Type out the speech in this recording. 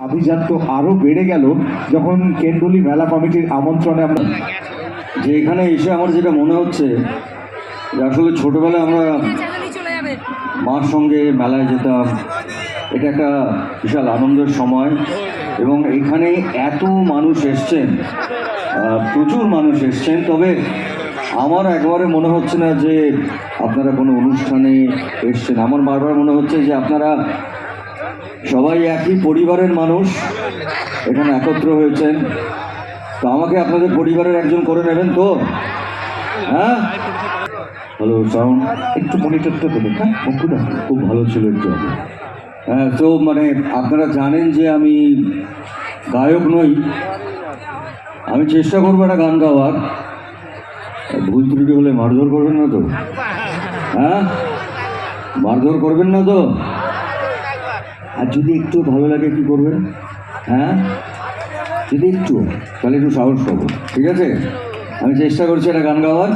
আভিজাত তো আরো বেড়ে গেল যখন কেন্দ্রলি মেলা কমিটির আমন্ত্রণে আমরা যে এখানে এসে আমার যেটা মনে হচ্ছে যে আসলে ছোটবেলায় আমরা মার সঙ্গে মেলায় যেতাম, এটা একটা বিশাল আনন্দের সময় এবং এখানে এত মানুষ এসছেন, প্রচুর মানুষ এসছেন। তবে আমার একবারে মনে হচ্ছে না যে আপনারা কোনো অনুষ্ঠানে এসছেন। আমার বারবার মনে হচ্ছে যে আপনারা সবাই একই পরিবারের মানুষ, এখানে একত্র হয়েছেন। তো আমাকে আপনাদের পরিবারের একজন করে নেবেন তো? হ্যাঁ, হ্যালো, সাউন্ড একটু মনিটরটা দেবেন। হ্যাঁ, বন্ধুরা খুব ভালো ছিল একটু। হ্যাঁ, তো মানে আপনারা জানেন যে আমি গায়ক নই, আমি চেষ্টা করবো একটা গান গাওয়ার। ভুল ত্রুটি হলে মারধর করবেন না তো? হ্যাঁ, মারধর করবেন না তো? আর যদি একটু ভালো লাগে কি করবেন? হ্যাঁ, যদি একটু, তাহলে একটু সাহস পাবো। ঠিক আছে, আমি চেষ্টা করছি একটা গান গাওয়ার।